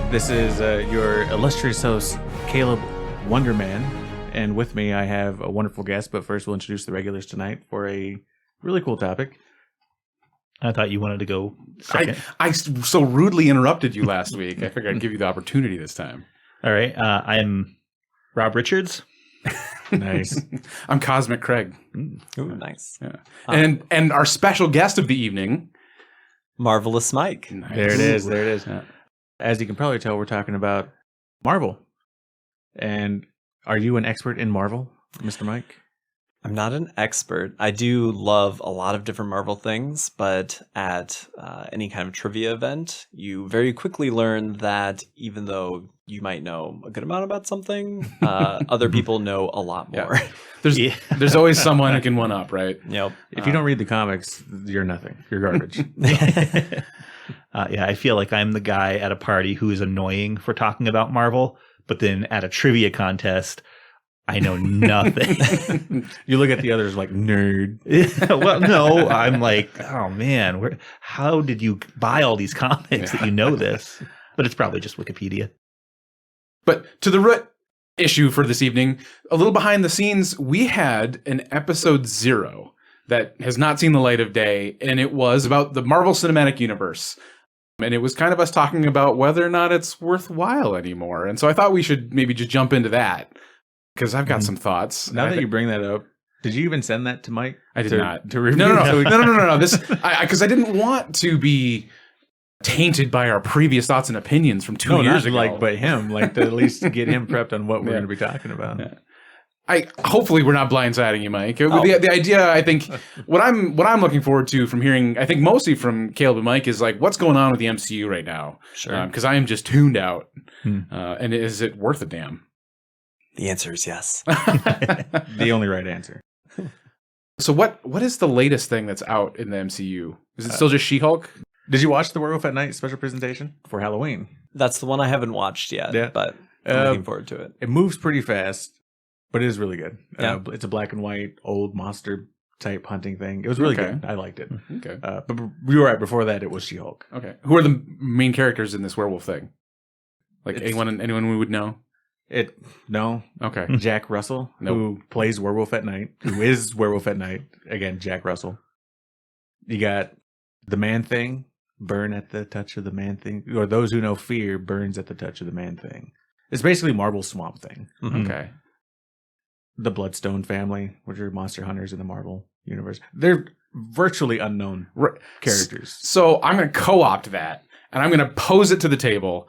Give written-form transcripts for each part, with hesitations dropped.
This is your illustrious host, Caleb Wonderman. And with me, I have a wonderful guest. But first, we'll introduce the regulars tonight for a really cool topic. I thought you wanted to go second. I so rudely interrupted you last week. I figured I'd give you the opportunity this time. All right. I'm Rob Richards. Nice. I'm Cosmic Craig. Ooh, nice. Yeah. And our special guest of the evening, Marvelous Mike. Nice. There it is. There it is. Yeah. As you can probably tell, we're talking about Marvel. And are you an expert in Marvel, Mr. Mike? I'm not an expert. I do love a lot of different Marvel things, but at any kind of trivia event, you very quickly learn that even though you might know a good amount about something, other people know a lot more. Yeah. There's always someone who can one up, right? Yep. If you don't read the comics, you're nothing. You're garbage. Yeah, I feel like I'm the guy at a party who is annoying for talking about Marvel, but then at a trivia contest, I know nothing. You look at the others like, nerd. Well, no, I'm like, oh man, how did you buy all these comics that you know this? But it's probably just Wikipedia. But to the root issue for this evening, a little behind the scenes, we had an episode 0 that has not seen the light of day, and it was about the Marvel Cinematic Universe. And it was kind of us talking about whether or not it's worthwhile anymore. And so I thought we should maybe just jump into that, because I've got some thoughts. Now that you bring that up, did you even send that to Mike? I did not. To review? No. This, because I didn't want to be tainted by our previous thoughts and opinions from 2 years ago. But him, to at least get him prepped on what we're going to be talking about. Yeah. Hopefully we're not blindsiding you, Mike. The idea, I think, what I'm looking forward to from hearing, I think mostly from Caleb and Mike, is what's going on with the MCU right now. Sure. Because I am just tuned out. And is it worth a damn? The answer is yes. The only right answer. So what is the latest thing that's out in the MCU? Is it still just She-Hulk? Did you watch the Werewolf at Night special presentation for Halloween? That's the one I haven't watched yet, but I'm looking forward to it. It moves pretty fast, but it is really good. Yeah. It's a black and white old monster type hunting thing. It was really good. I liked it. Okay. But you were right. Before that, it was She-Hulk. Okay. Who are the main characters in this werewolf thing? Anyone we would know? No. Okay. Jack Russell, who plays Werewolf at Night, who is Werewolf at Night. Again, Jack Russell. You got the Man-Thing, burn at the touch of the Man-Thing. Or those who know fear, burns at the touch of the Man-Thing. It's basically Marvel Swamp Thing. Mm-hmm. Okay. The Bloodstone family, which are monster hunters in the Marvel universe. They're virtually unknown characters. So I'm going to co-opt that, and I'm going to pose it to the table.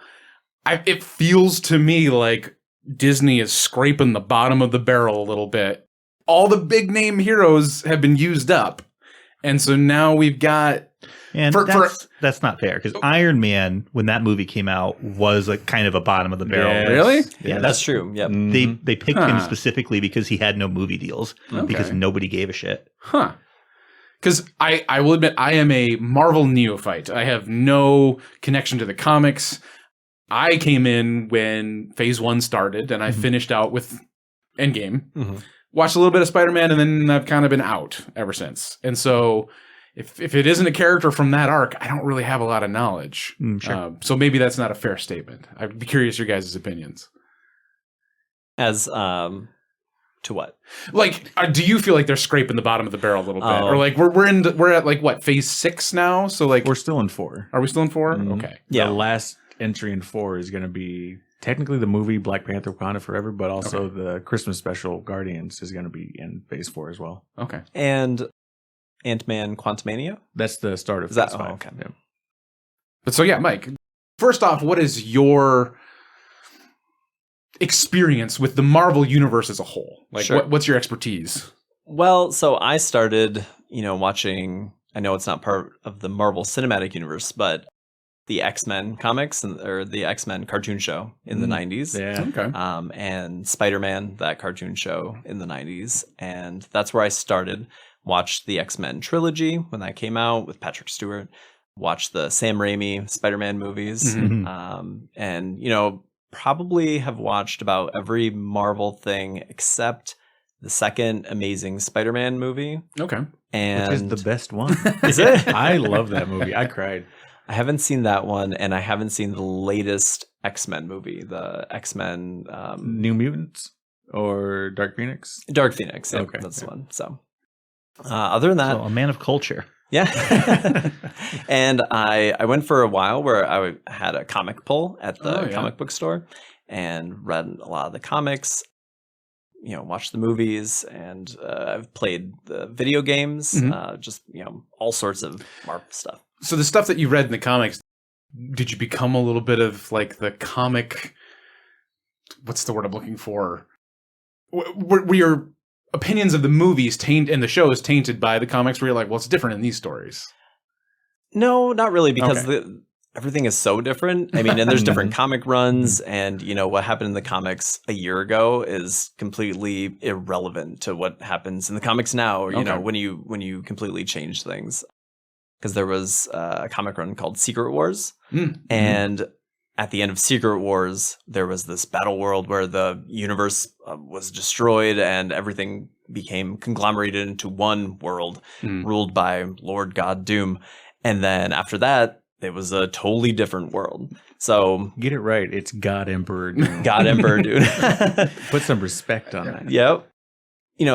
It feels to me like Disney is scraping the bottom of the barrel a little bit. All the big name heroes have been used up. And so now we've got... And that's not fair, because Iron Man, when that movie came out, was a kind of a bottom of the barrel. Yes. Really? Yeah, that's true. Yep. They picked him specifically because he had no movie deals, because nobody gave a shit. Huh. Because I will admit, I am a Marvel neophyte. I have no connection to the comics. I came in when Phase 1 started, and I finished out with Endgame. Watched a little bit of Spider-Man, and then I've kind of been out ever since. And so... If it isn't a character from that arc, I don't really have a lot of knowledge. Sure. So maybe that's not a fair statement. I'd be curious your guys' opinions. As to what? Do you feel like they're scraping the bottom of the barrel a little bit, or we're at what, Phase 6 now? So we're still in 4. Are we still in 4? Mm-hmm. Okay. Yeah. The last entry in 4 is going to be technically the movie Black Panther: Wakanda Forever, but also the Christmas special Guardians is going to be in Phase 4 as well. Okay. And Ant-Man Quantumania? That's the start of Phase 5. Okay. Yeah. But so, yeah, Mike, first off, what is your experience with the Marvel universe as a whole? What's your expertise? Well, so I started, watching, I know it's not part of the Marvel Cinematic Universe, but the X-Men comics or the X-Men cartoon show in the 90s. Yeah. Okay. And Spider-Man, that cartoon show in the 90s. And that's where I started. Watched the X-Men trilogy when that came out with Patrick Stewart. Watched the Sam Raimi Spider-Man movies. And, probably have watched about every Marvel thing except the second Amazing Spider-Man movie. Okay. And which is the best one. Is it? I love that movie. I cried. I haven't seen that one, and I haven't seen the latest X-Men movie, the X-Men New Mutants or Dark Phoenix? Dark Phoenix. Yep, Okay, that's yeah. the one. So other than that, So a man of culture. yeah. And I went for a while where I had a comic pull at the comic book store and read a lot of the comics, watched the movies, and I've played the video games, just, all sorts of Marvel stuff. So the stuff that you read in the comics, did you become a little bit of like the comic, what's the word I'm looking for? Were your opinions of the movies and the shows tainted by the comics where you're like, well, it's different in these stories? No, not really, because everything is so different. I mean, and there's different comic runs, and what happened in the comics a year ago is completely irrelevant to what happens in the comics now. Or, when you completely change things. Because there was a comic run called Secret Wars, and at the end of Secret Wars, there was this battle world where the universe was destroyed and everything became conglomerated into one world ruled by Lord God Doom. And then after that, it was a totally different world. So Get it right. It's God Emperor Doom. God Emperor Dude. Put some respect on that. Yep.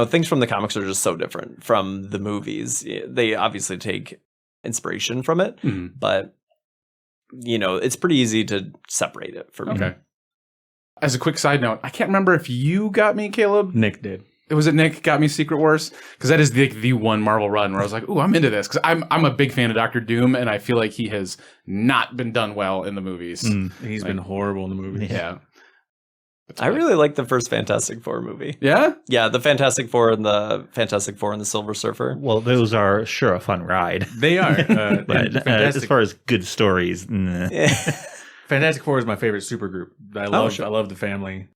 Things from the comics are just so different from the movies. They obviously take inspiration from it, but it's pretty easy to separate it for me. Okay. As a quick side note, I can't remember if you got me, Caleb. Nick did. Was it Nick got me Secret Wars? Because that is the one Marvel run where I was like, "Ooh, I'm into this." Because I'm a big fan of Doctor Doom, and I feel like he has not been done well in the movies. He's been horrible in the movies. Yeah. I really like the first Fantastic Four movie. Yeah? Yeah, the Fantastic Four and the Silver Surfer. Well, those are sure a fun ride. They are. But as far as good stories, nah. Fantastic Four is my favorite supergroup. I love the family.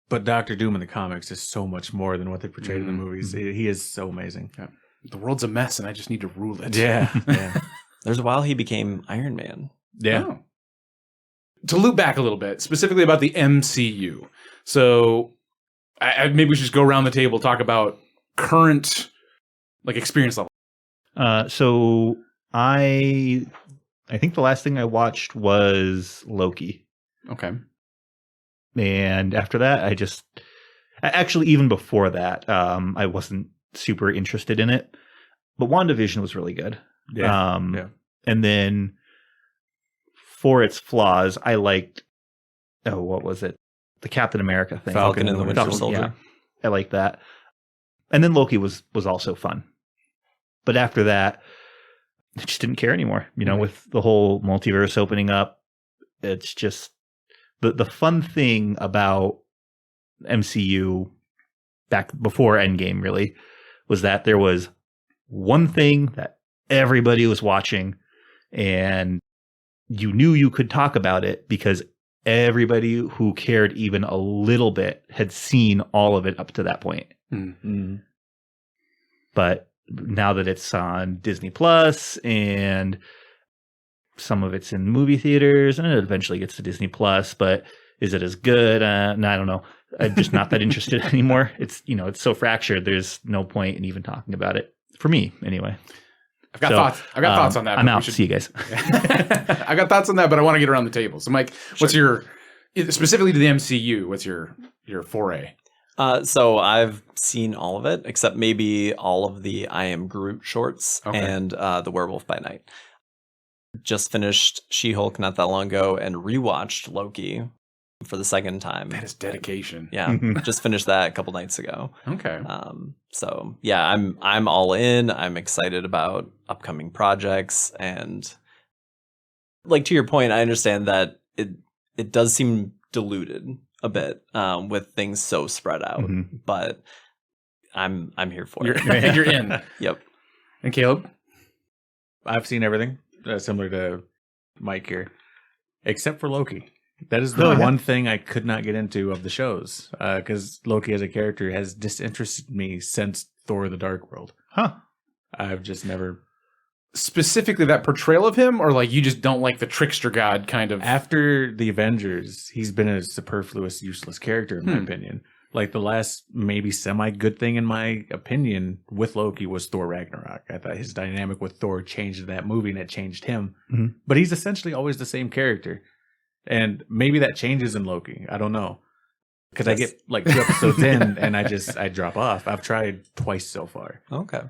But Doctor Doom in the comics is so much more than what they portrayed in the movies. He is so amazing. Yeah. The world's a mess, and I just need to rule it. Yeah. There's a while he became Iron Man. Yeah. Oh. To loop back a little bit, specifically about the MCU. So maybe we should just go around the table, talk about current experience level. So I think the last thing I watched was Loki. Okay. And after that, actually, even before that, I wasn't super interested in it. But WandaVision was really good. Yeah. And then for its flaws, I liked, what was it? The Captain America thing. Falcon and the Winter Soldier. Yeah, I like that. And then Loki was also fun. But after that, I just didn't care anymore. With the whole multiverse opening up, it's just the fun thing about MCU back before Endgame really was that there was one thing that everybody was watching, and you knew you could talk about it because everybody who cared even a little bit had seen all of it up to that point. Mm-hmm. But now that it's on Disney Plus and some of it's in movie theaters and it eventually gets to Disney Plus, but is it as good? No, I don't know. I'm just not that interested anymore. It's, it's so fractured. There's no point in even talking about it for me anyway. I've got thoughts. I've got thoughts on that. I'm out. See you guys. I got thoughts on that, but I want to get around the table. So, Mike, what's your specifically to the MCU? What's your foray? So I've seen all of it except maybe all of the I Am Groot shorts and the Werewolf by Night. Just finished She-Hulk not that long ago and rewatched Loki for the second time. That is dedication. Yeah, just finished that a couple nights ago. Okay. So yeah, I'm all in. I'm excited about upcoming projects, and to your point, I understand that it does seem diluted a bit with things so spread out, but I'm here for it. You're in. Yep. And Caleb, I've seen everything similar to Mike here, except for Loki. That is the one thing I could not get into of the shows, because Loki as a character has disinterested me since Thor: The Dark World. Huh. I've just never... Specifically that portrayal of him, or you just don't like the trickster god kind of? After the Avengers, he's been a superfluous, useless character, in my opinion. The last maybe semi-good thing, in my opinion, with Loki was Thor Ragnarok. I thought his dynamic with Thor changed in that movie, and it changed him. But he's essentially always the same character. And maybe that changes in Loki. I don't know. Because I get like 2 episodes in and I drop off. I've tried twice so far. Okay.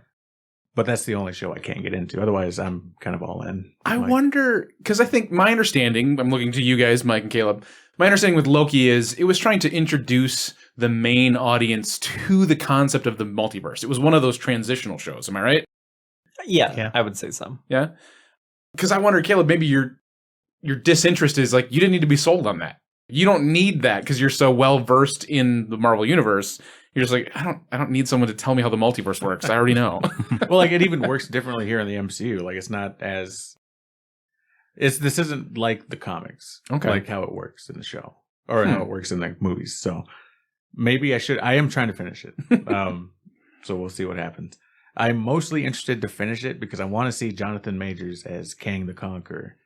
But that's the only show I can't get into. Otherwise, I'm kind of all in. I wonder, because I think my understanding, I'm looking to you guys, Mike and Caleb, my understanding with Loki is it was trying to introduce the main audience to the concept of the multiverse. It was one of those transitional shows. Am I right? Yeah. I would say so. Yeah. Because I wonder, Caleb, maybe your disinterest is like, you didn't need to be sold on that. You don't need that because you're so well versed in the Marvel universe. You're just like, I don't need someone to tell me how the multiverse works. I already know. Well, like it even works differently here in the MCU. Like it's not as this isn't like the comics. Okay. Like how it works in the show or how it works in the movies. So maybe I am trying to finish it. So we'll see what happens. I'm mostly interested to finish it because I want to see Jonathan Majors as Kang the Conqueror.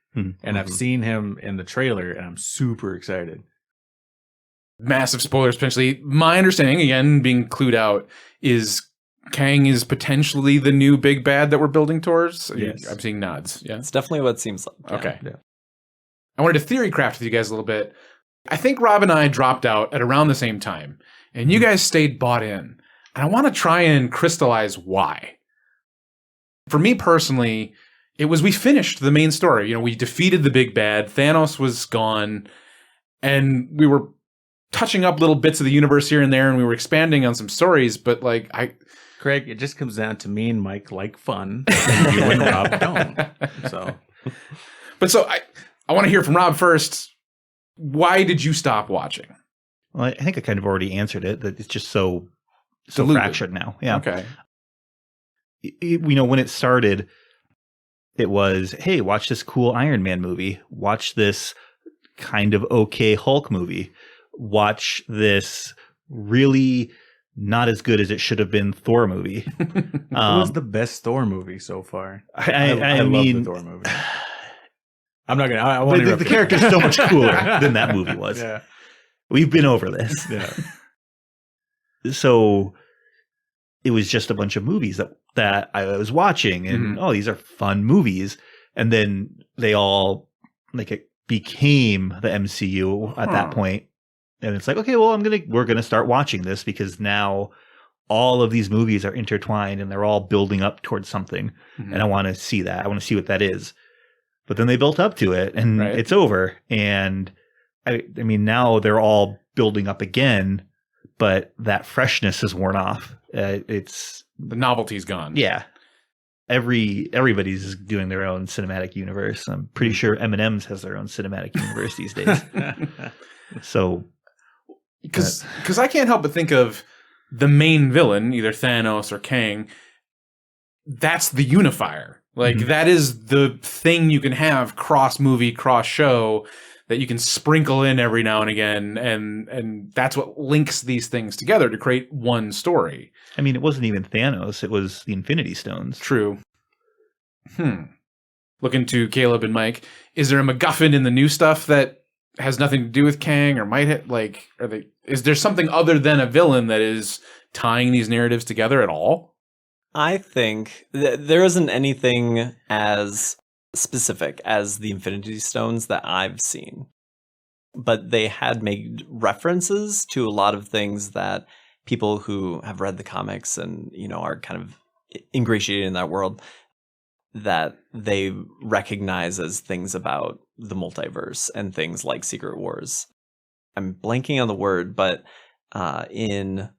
And I've seen him in the trailer and I'm super excited. Massive spoilers, potentially. My understanding, again, being clued out, is Kang is potentially the new big bad that we're building towards. Yes. I'm seeing nods. Yeah. It's definitely what it seems like. Yeah. Okay. Yeah. I wanted to theory craft with you guys a little bit. I think Rob and I dropped out at around the same time, and you guys stayed bought in. And I want to try and crystallize why. For me personally, it was we finished the main story. You know, we defeated the big bad. Thanos was gone, and we were touching up little bits of the universe here and there, and we were expanding on some stories. But like, Craig, it just comes down to me and Mike like fun, and you and Rob don't. So I want to hear from Rob first. Why did you stop watching? Well, I think I kind of already answered it. That it's just so Diluted. fractured now. Yeah. Okay. When it started, it was, hey, watch this cool Iron Man movie. Watch this kind of okay Hulk movie. Watch this really not as good as it should have been Thor movie. What was the best Thor movie so far? I love mean, the Thor movie. I'm not gonna. I won't. the character's so much cooler than that movie was. Yeah. We've been over this. Yeah. So it was just a bunch of movies that I was watching, and these are fun movies. And then they all it became the MCU at that point. And it's like, okay, well, we're gonna start watching this because now all of these movies are intertwined and they're all building up towards something. And I want to see that. I want to see what that is. But then they built up to it, and it's over. And I mean, now they're all building up again, but that freshness is worn off. It's the novelty's gone. Yeah. Everybody's doing their own cinematic universe. I'm pretty sure M&M's has their own cinematic universe these days. So, because I can't help but think of the main villain, either Thanos or Kang. That's the unifier. Like that is the thing you can have cross movie, cross show that you can sprinkle in every now and again, and that's what links these things together to create one story. I mean, it wasn't even Thanos; it was the Infinity Stones. True. Looking to Caleb and Mike, is there a MacGuffin in the new stuff that has nothing to do with Kang, or might it is there something other than a villain that is tying these narratives together at all? I think there isn't anything as specific as the Infinity Stones that I've seen. But they had made references to a lot of things that people who have read the comics and, are kind of ingratiated in that world, that they recognize as things about the multiverse and things like Secret Wars. I'm blanking on the word, but in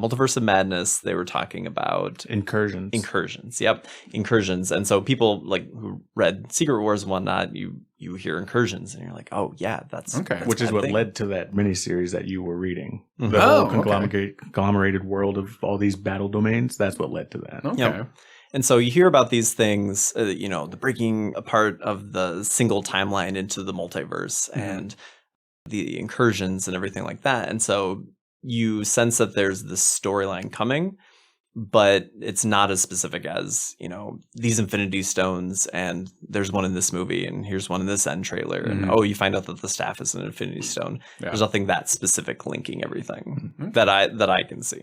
Multiverse of Madness, they were talking about incursions. Yep, incursions. And so people who read Secret Wars and whatnot, you hear incursions, and you're like, oh yeah, that's okay. Which is what thing. led to that miniseries that you were reading. The whole conglomerated world of all these battle domains. That's what led to that. Okay. Yep. And so you hear about these things, the breaking apart of the single timeline into the multiverse and the incursions and everything like that. And so you sense that there's this storyline coming, but it's not as specific as, these Infinity Stones, and there's one in this movie, and here's one in this end trailer, and you find out that the staff is an Infinity Stone. Yeah. There's nothing that specific linking everything that I can see.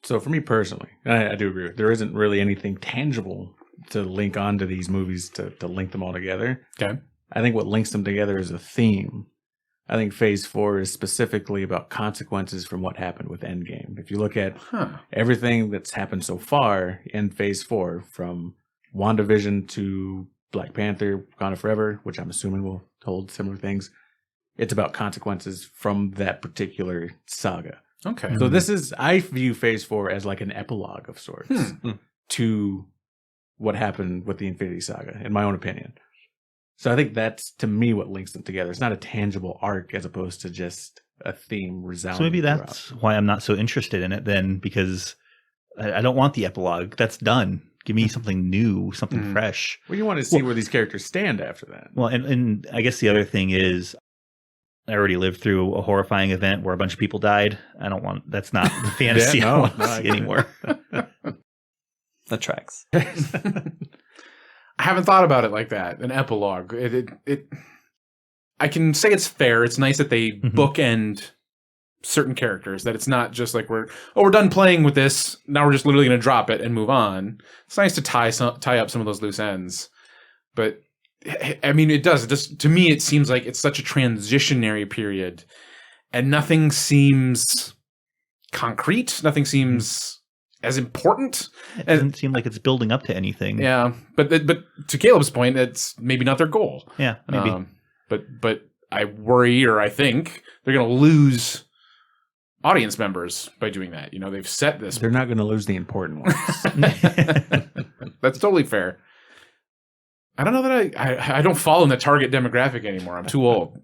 So for me personally, I do agree. There isn't really anything tangible to link onto these movies to link them all together. Okay. I think what links them together is a theme. I think Phase 4 is specifically about consequences from what happened with Endgame. If you look at everything that's happened so far in Phase 4, from WandaVision to Black Panther, Wakanda Forever, which I'm assuming will hold similar things, it's about consequences from that particular saga. Okay. So this is, I view Phase 4 as like an epilogue of sorts to what happened with the Infinity Saga, in my own opinion. So I think that's, to me, what links them together. It's not a tangible arc as opposed to just a theme resounding. So maybe that's why I'm not so interested in it then, because I don't want the epilogue. That's done. Give me something new, something fresh. Well, you want to see where these characters stand after that. Well, and I guess the other thing is, I already lived through a horrifying event where a bunch of people died. That's not the fantasy I want to see anymore. That tracks. I haven't thought about it like that. An epilogue. I can say it's fair. It's nice that they bookend certain characters. That it's not just like we're done playing with this. Now we're just literally going to drop it and move on. It's nice to tie up some of those loose ends. But I mean, it does. To me, it seems like it's such a transitionary period, and nothing seems concrete. Nothing seems as important. It doesn't seem like it's building up to anything. Yeah, but to Caleb's point, it's maybe not their goal. Yeah, maybe. But I worry, or I think they're going to lose audience members by doing that. They've set this. They're not going to lose the important ones. That's totally fair. I don't know that I don't fall in the target demographic anymore. I'm too old.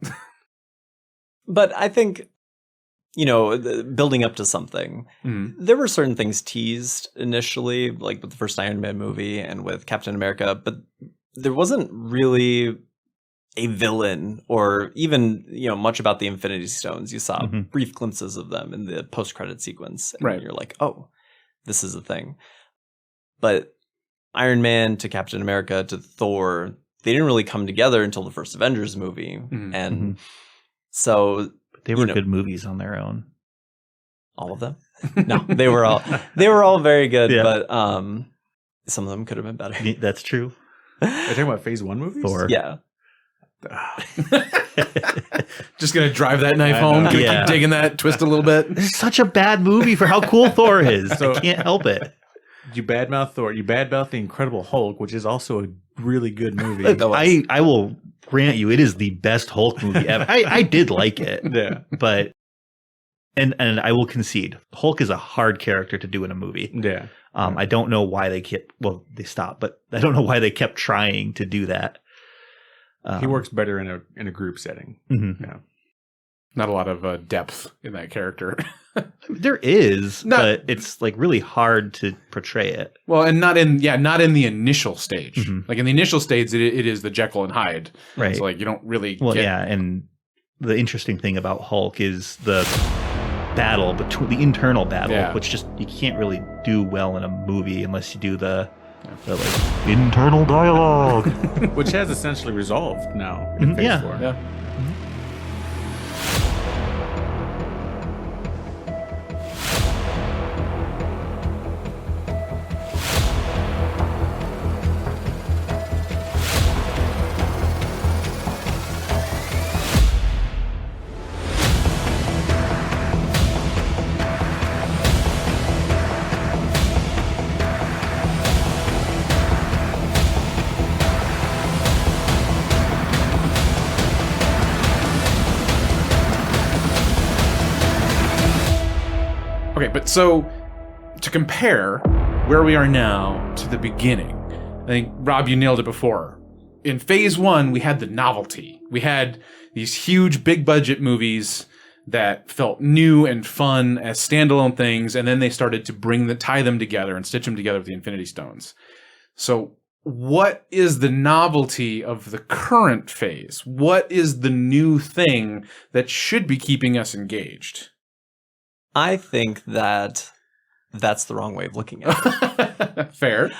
But I think, building up to something, there were certain things teased initially, like with the first Iron Man movie and with Captain America, but there wasn't really a villain or even, much about the Infinity Stones. You saw brief glimpses of them in the post-credit sequence. And you're like, oh, this is a thing. But Iron Man to Captain America to Thor, they didn't really come together until the first Avengers movie. And so they were good movies on their own. All of them? No, they were all very good, but some of them could have been better. That's true. Are you talking about Phase 1 movies? Thor. Yeah. Just gonna drive that knife home. Gonna keep digging that twist a little bit. This is such a bad movie for how cool Thor is. So I can't help it. You badmouth Thor. You badmouth the Incredible Hulk, which is also a really good movie. I will grant you, it is the best Hulk movie ever. I did like it. Yeah, but and I will concede, Hulk is a hard character to do in a movie. Yeah. I don't know why they stopped, but I don't know why they kept trying to do that. He works better in a group setting. Yeah. Not a lot of depth in that character. There is, but it's like really hard to portray it. Well, and not in the initial stage. Like in the initial stage, it is the Jekyll and Hyde. Right. So like you don't really. And the interesting thing about Hulk is the battle between the internal battle, which just you can't really do well in a movie unless you do the like internal dialogue, which has essentially resolved now in Phase 4. Yeah. Okay, but so to compare where we are now to the beginning, I think, Rob, you nailed it before. In Phase 1, we had the novelty. We had these huge, big-budget movies that felt new and fun as standalone things, and then they started to tie them together and stitch them together with the Infinity Stones. So what is the novelty of the current phase? What is the new thing that should be keeping us engaged? I think that's the wrong way of looking at it. Fair.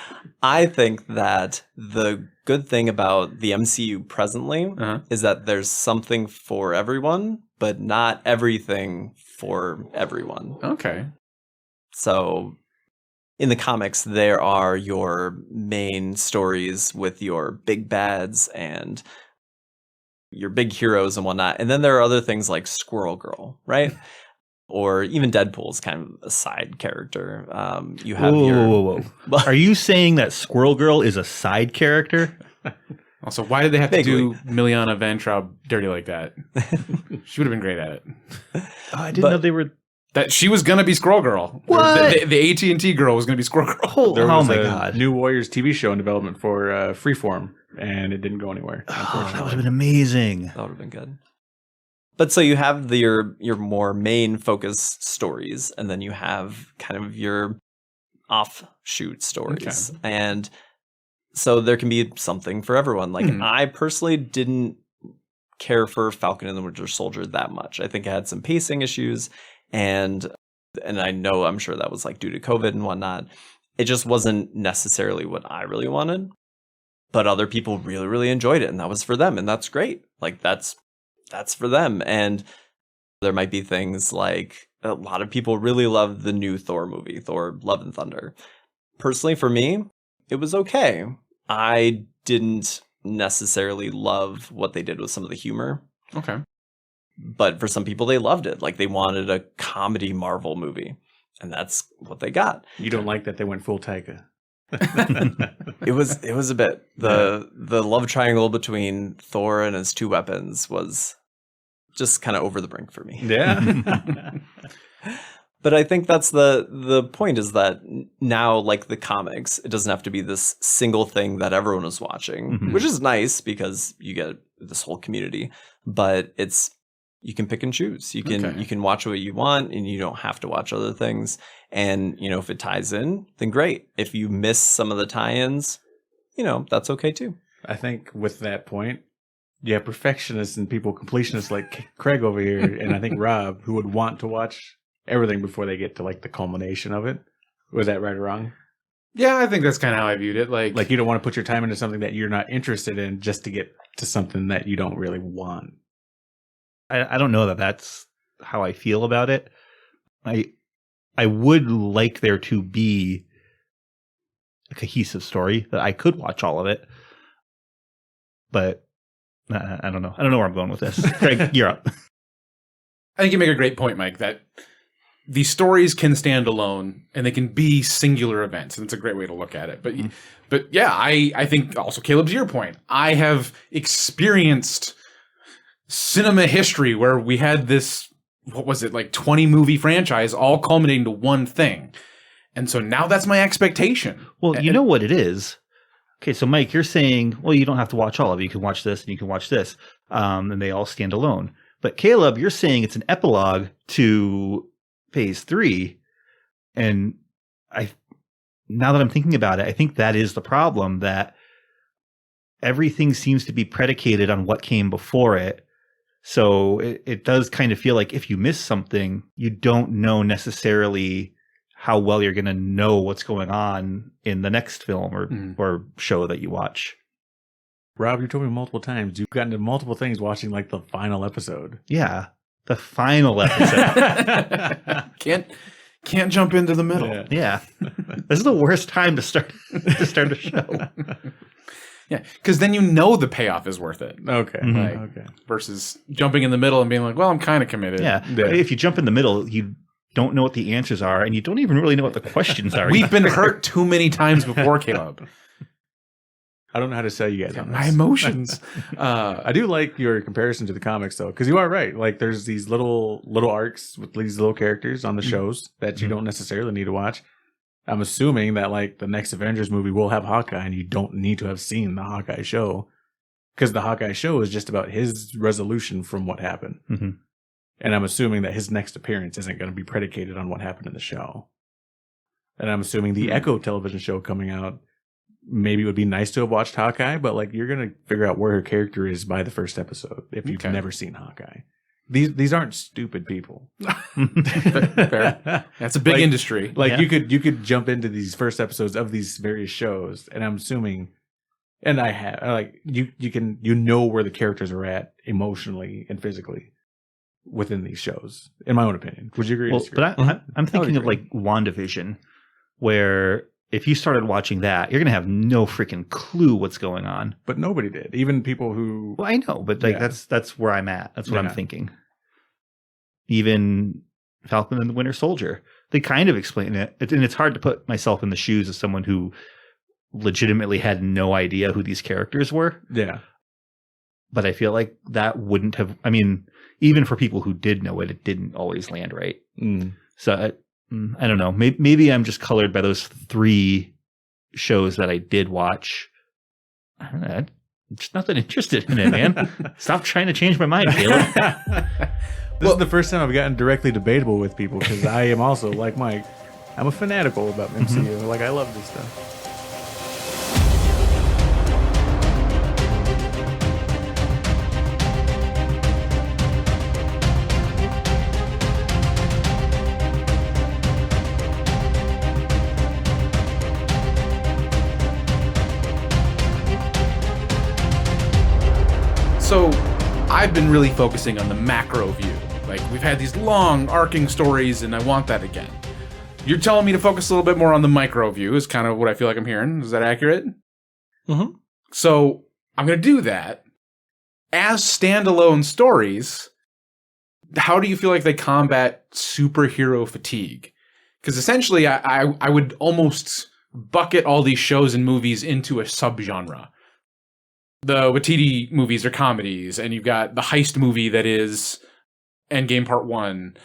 I think that the good thing about the MCU presently is that there's something for everyone, but not everything for everyone. Okay. So in the comics, there are your main stories with your big bads and your big heroes and whatnot. And then there are other things like Squirrel Girl, right? Or even Deadpool's kind of a side character. You have whoa. Are you saying that Squirrel Girl is a side character? Also, why did they have Vaguely. to do Miliana Van Traub dirty like that? She would have been great at it. I didn't know they were. That she was gonna be Squirrel Girl. What? The AT&T girl was gonna be Squirrel Girl. There Oh was my a god! New Warriors TV show in development for Freeform, and it didn't go anywhere. Oh, that would have been amazing. That would have been good. But so you have your more main focus stories, and then you have kind of your offshoot stories. Okay. And so there can be something for everyone. Like I personally didn't care for Falcon and the Winter Soldier that much. I think it had some pacing issues, and I'm sure that was like due to COVID and whatnot. It just wasn't necessarily what I really wanted. But other people really, really enjoyed it, and that was for them, and that's great. Like that's for them. And there might be things like a lot of people really love the new Thor movie, Thor: Love and Thunder. Personally, for me, it was okay. I didn't necessarily love what they did with some of the humor. Okay. But for some people, they loved it. Like they wanted a comedy Marvel movie, and that's what they got. You don't like that they went full Taika. It was a bit the love triangle between Thor and his two weapons was just kind of over the brink for me. Yeah. But I think that's the point, is that now, like the comics, it doesn't have to be this single thing that everyone is watching, which is nice because you get this whole community, but you can pick and choose. You can watch what you want, and you don't have to watch other things. And, if it ties in, then great. If you miss some of the tie-ins, that's okay too. I think with that point, you have perfectionists and people, completionists like Craig over here, and I think Rob, who would want to watch everything before they get to like the culmination of it. Was that right or wrong? Yeah, I think that's kind of how I viewed it. Like you don't want to put your time into something that you're not interested in just to get to something that you don't really want. I don't know that that's how I feel about it. I would like there to be a cohesive story that I could watch all of it, but I don't know. I don't know where I'm going with this. Craig, you're up. I think you make a great point, Mike, that these stories can stand alone and they can be singular events, and it's a great way to look at it. But yeah, I think also, Caleb, to your point, I have experienced cinema history where we had this, what was it, like 20 movie franchise all culminating to one thing. And so now that's my expectation. Well, you know what it is. Okay, so Mike, you're saying, well, you don't have to watch all of it. You can watch this and you can watch this. And they all stand alone. But Caleb, you're saying it's an epilogue to phase 3. And now that I'm thinking about it, I think that is the problem, that everything seems to be predicated on what came before it. So it does kind of feel like if you miss something, you don't know necessarily how well you're going to know what's going on in the next film or show that you watch. Rob, you told me multiple times you've gotten to multiple things watching like the final episode. Yeah, the final episode. Can't jump into the middle. Yeah. This is the worst time to start a show. Yeah, because then the payoff is worth it. Okay. Okay. Versus jumping in the middle and being like, well, I'm kind of committed. Yeah. If you jump in the middle, you don't know what the answers are, and you don't even really know what the questions are. We've been hurt too many times before, Caleb. I don't know how to sell you guys on this. My emotions. I do like your comparison to the comics, though, because you are right. Like, there's these little arcs with these little characters on the shows that you don't necessarily need to watch. I'm assuming that like the next Avengers movie will have Hawkeye, and you don't need to have seen the Hawkeye show, because the Hawkeye show is just about his resolution from what happened. Mm-hmm. And I'm assuming that his next appearance isn't going to be predicated on what happened in the show. And I'm assuming the Echo television show coming out, maybe it would be nice to have watched Hawkeye, but like you're going to figure out where her character is by the first episode if you've never seen Hawkeye. These aren't stupid people. Fair. That's a big industry. Like you could jump into these first episodes of these various shows, and I'm assuming, and I have like you know where the characters are at emotionally and physically within these shows. In my own opinion, would you agree? Well, but I'm thinking of like WandaVision, where if you started watching that, you're going to have no freaking clue what's going on. But nobody did. Even people who... Well, I know, but like that's where I'm at. That's what I'm thinking. Even Falcon and the Winter Soldier, they kind of explain it. And it's hard to put myself in the shoes of someone who legitimately had no idea who these characters were. Yeah. But I feel like that wouldn't have... I mean, even for people who did know it, it didn't always land right. So I don't know. Maybe I'm just colored by those 3 shows that I did watch. I don't know, I'm just not that interested in it, man. Stop trying to change my mind, Caleb. This is the first time I've gotten directly debatable with people because I am also, like Mike, I'm a fanatical about MCU. Like, I love this stuff. So I've been really focusing on the macro view. Like, we've had these long arcing stories and I want that again. You're telling me to focus a little bit more on the micro view is kind of what I feel like I'm hearing. Is that accurate? Mm-hmm. So I'm going to do that. As standalone stories, how do you feel like they combat superhero fatigue? Because essentially I would almost bucket all these shows and movies into a subgenre. The Waititi movies are comedies, and you've got the heist movie that is Endgame Part 1,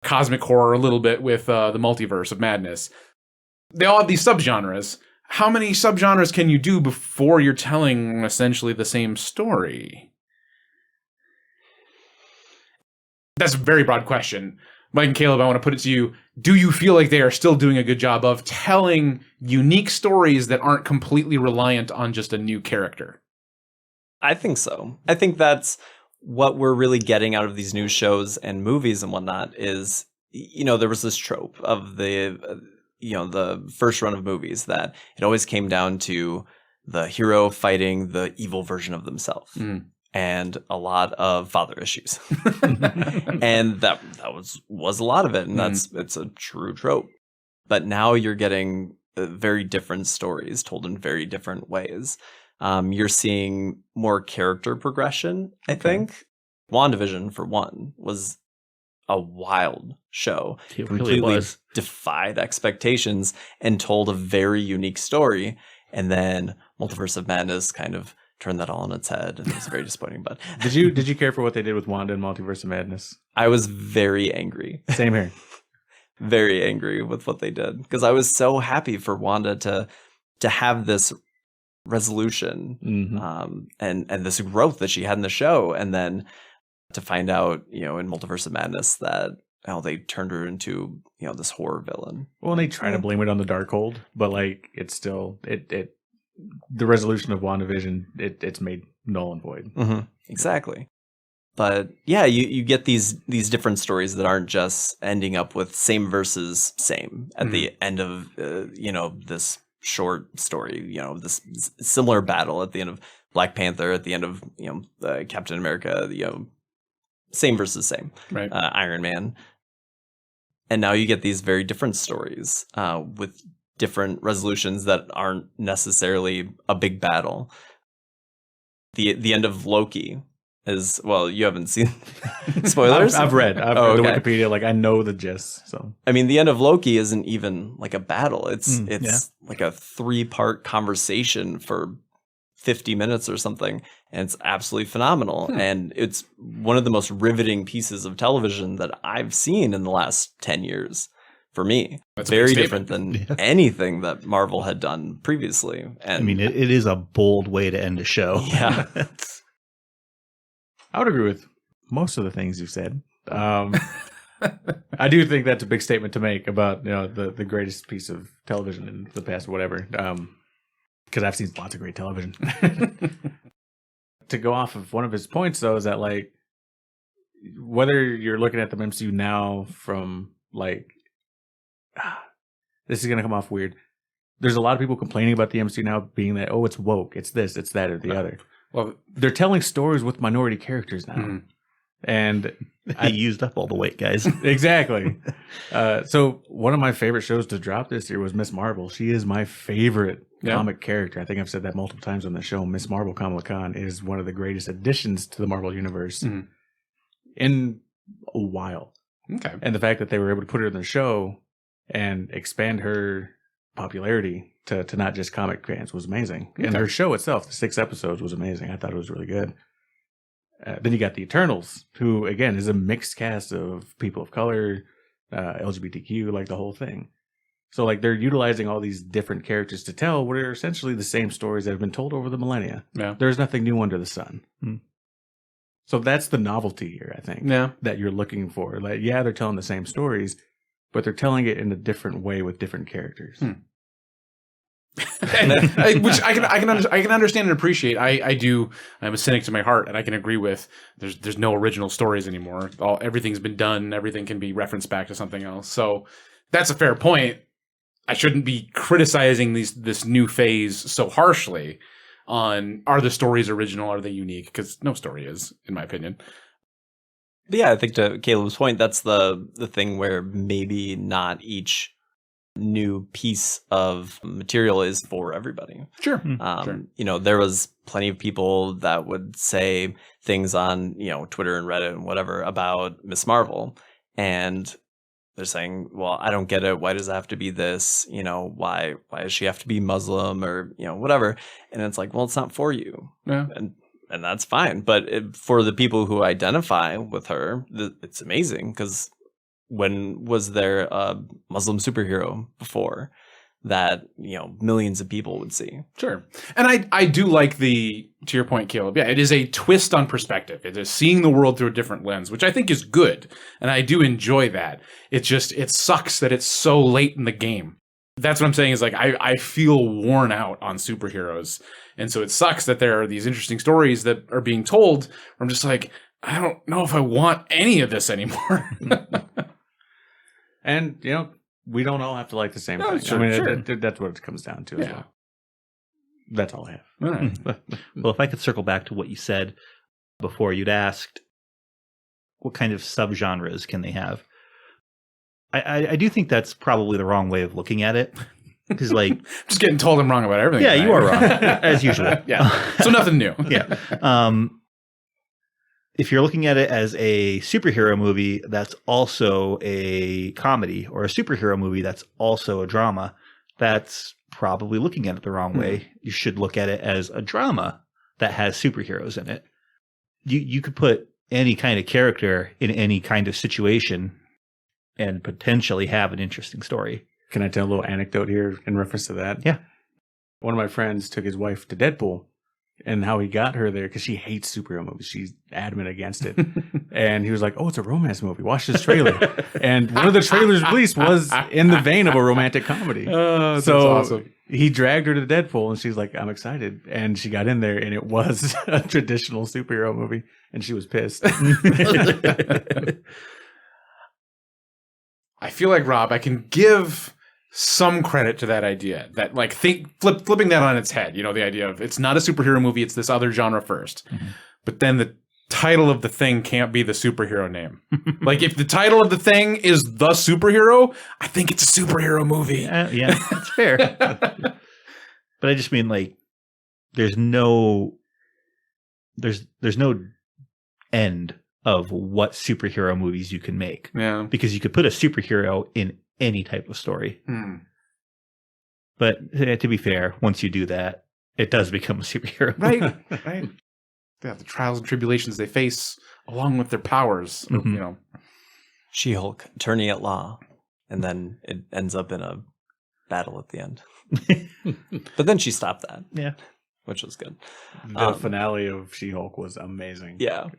cosmic horror a little bit with the multiverse of madness. They all have these subgenres. How many subgenres can you do before you're telling essentially the same story? That's a very broad question. Mike and Caleb, I want to put it to you. Do you feel like they are still doing a good job of telling unique stories that aren't completely reliant on just a new character? I think so. I think that's what we're really getting out of these new shows and movies and whatnot is, there was this trope of the first run of movies that it always came down to the hero fighting the evil version of themselves and a lot of father issues. And that was a lot of it. And it's a true trope. But now you're getting very different stories told in very different ways. You're seeing more character progression, I think. WandaVision, for one, was a wild show. It completely really was. Defied expectations and told a very unique story. And then Multiverse of Madness kind of turned that all on its head, and it was very disappointing. But Did you care for what they did with Wanda and Multiverse of Madness? I was very angry. Same here. Very angry with what they did because I was so happy for Wanda to have this resolution and this growth that she had in the show, and then to find out in Multiverse of Madness that they turned her into this horror villain. Well, and they try to blame it on the Darkhold, but like it's still the resolution of WandaVision it's made null and void. Exactly. But yeah, you get these different stories that aren't just ending up with same versus same at the end of this short story, this similar battle at the end of Black Panther, at the end of Captain America, same versus same, right? Iron Man, and now you get these very different stories with different resolutions that aren't necessarily a big battle. The end of Loki is, well, you haven't seen spoilers. I've read the Wikipedia, like I know the gist. So I mean, the end of Loki isn't even like a battle. It's like a 3-part conversation for 50 minutes or something, and it's absolutely phenomenal. And it's one of the most riveting pieces of television that I've seen in the last 10 years. For me, that's very different than anything that Marvel had done previously. And I mean, it is a bold way to end a show. Yeah. I would agree with most of the things you said. I do think that's a big statement to make about the greatest piece of television in the past, whatever. Because I've seen lots of great television. To go off of one of his points, though, is that like whether you're looking at the MCU now from like this is going to come off weird. There's a lot of people complaining about the MCU now being that, it's woke, it's this, it's that, or the other. Well, they're telling stories with minority characters now. And I used up all the weight, guys. exactly. So one of my favorite shows to drop this year was Miss Marvel. She is my favorite comic character. I think I've said that multiple times on the show. Miss Marvel Kamala Khan is one of the greatest additions to the Marvel universe in a while. Okay. And the fact that they were able to put her in the show and expand her popularity to not just comic fans was amazing. Okay. And her show itself, the 6 episodes, was amazing. I thought it was really good. Then you got the Eternals, who, again, is a mixed cast of people of color, LGBTQ, like the whole thing. So, like, they're utilizing all these different characters to tell what are essentially the same stories that have been told over the millennia. Yeah. There's nothing new under the sun. So that's the novelty here, I think, that you're looking for. Like, yeah, they're telling the same stories, but they're telling it in a different way with different characters. Which I can understand and appreciate. I'm a cynic to my heart, and I can agree with. There's no original stories anymore. Everything's been done. Everything can be referenced back to something else. So that's a fair point. I shouldn't be criticizing this new phase so harshly. On are the stories original? Are they unique? Because no story is, in my opinion. But yeah, I think to Caleb's point, that's the thing where maybe not each new piece of material is for everybody. Sure. You know, there was plenty of people that would say things on, you know, Twitter and Reddit and whatever about Miss Marvel. And they're saying, well, I don't get it. Why does it have to be this? You know, why does she have to be Muslim or, you know, whatever? And it's like, well, it's not for you. Yeah. And that's fine. But for the people who identify with her, it's amazing because when was there a Muslim superhero before that, you know, millions of people would see? Sure. And I do like to your point, Caleb, yeah, it is a twist on perspective. It is seeing the world through a different lens, which I think is good. And I do enjoy that. It sucks that it's so late in the game. That's what I'm saying is like, I feel worn out on superheroes. And so it sucks that there are these interesting stories that are being told. I'm just like, I don't know if I want any of this anymore. And, you know, we don't all have to like the same thing. Sure, I mean, that's what it comes down to as well. That's all I have. All right. Well, if I could circle back to what you said before, you'd asked what kind of subgenres can they have? I do think that's probably the wrong way of looking at it. Because, like, just getting told I'm wrong about everything. Yeah, you are wrong, as usual. Yeah. So nothing new. Yeah. If you're looking at it as a superhero movie that's also a comedy, or a superhero movie that's also a drama, that's probably looking at it the wrong way. You should look at it as a drama that has superheroes in it. You could put any kind of character in any kind of situation and potentially have an interesting story. Can I tell a little anecdote here in reference to that? Yeah. One of my friends took his wife to Deadpool. And how he got her there, because she hates superhero movies. She's adamant against it. And he was like, oh, it's a romance movie. Watch this trailer. And one of the trailers released was in the vein of a romantic comedy. Oh, that's so awesome. He dragged her to Deadpool, and she's like, I'm excited. And she got in there, and it was a traditional superhero movie. And she was pissed. I feel like, Rob, I can give some credit to that idea, that like flipping that on its head, you know, the idea of it's not a superhero movie, it's this other genre first. But then the title of the thing can't be the superhero name. Like if the title of the thing is The Superhero, I think it's a superhero movie. Yeah, that's fair. But I just mean, like, there's no end of what superhero movies you can make. Yeah. Because you could put a superhero in any type of story. But to be fair, once you do that, it does become a superhero. Right. Yeah, the trials and tribulations they face along with their powers, you know. She-Hulk, attorney at law, and then it ends up in a battle at the end. But then she stopped that. Yeah. Which was good. The finale of She-Hulk was amazing. Yeah.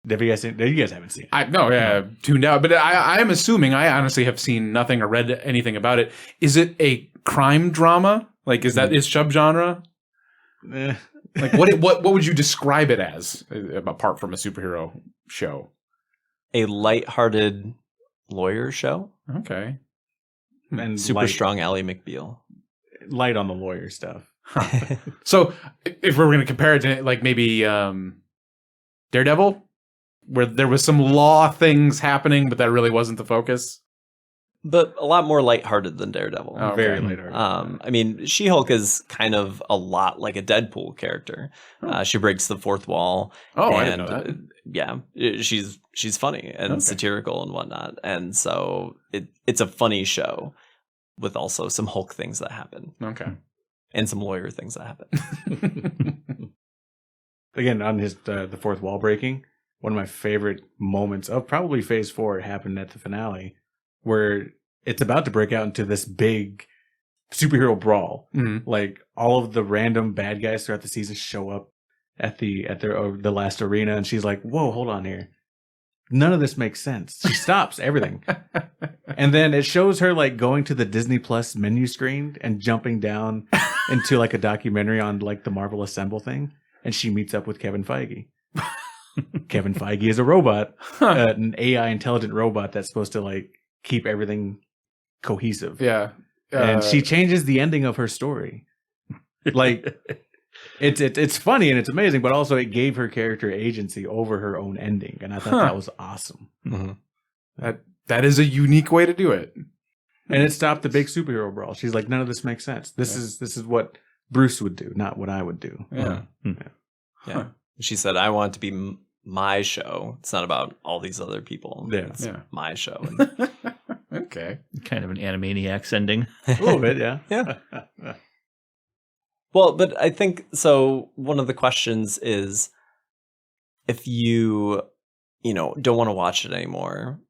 Have you guys seen? You guys haven't seen it. Tuned out. But I am assuming, I honestly have seen nothing or read anything about it. Is it a crime drama? Like, is subgenre? Like, what would you describe it as, apart from a superhero show? A lighthearted lawyer show. Okay. And super strong Ally McBeal. Light on the lawyer stuff. So, if we're going to compare it to, like, maybe Daredevil? where there was some law things happening, but that really wasn't the focus. But a lot more lighthearted than Daredevil. Oh, Very okay. later. I mean, She-Hulk is kind of a lot like a Deadpool character. She breaks the fourth wall. Oh, and, I didn't know that. Yeah, she's funny and satirical and whatnot, and so it's a funny show with also some Hulk things that happen. Okay. And some lawyer things that happen. Again, on his the fourth wall breaking, one of my favorite moments of probably Phase 4 happened at the finale, where it's about to break out into this big superhero brawl. Mm-hmm. Like all of the random bad guys throughout the season show up at the last arena, and she's like, "Whoa, hold on here. None of this makes sense." She stops everything, and then it shows her like going to the Disney Plus menu screen and jumping down into like a documentary on like the Marvel Assemble thing, and she meets up with Kevin Feige. Kevin Feige is a robot, an AI intelligent robot that's supposed to like keep everything cohesive. Yeah. And she changes the ending of her story. Like it's funny and it's amazing, but also it gave her character agency over her own ending, and I thought that was awesome. Mm-hmm. That is a unique way to do it. And it stopped the big superhero brawl. She's like, none of this makes sense. This is what Bruce would do, not what I would do. Yeah. Yeah. She said, "I want it to be my show. It's not about all these other people. Yeah. It's my show." Okay. Kind of an Animaniacs ending. A little bit, yeah. Yeah. Well, but I think so. One of the questions is, if you don't want to watch it anymore,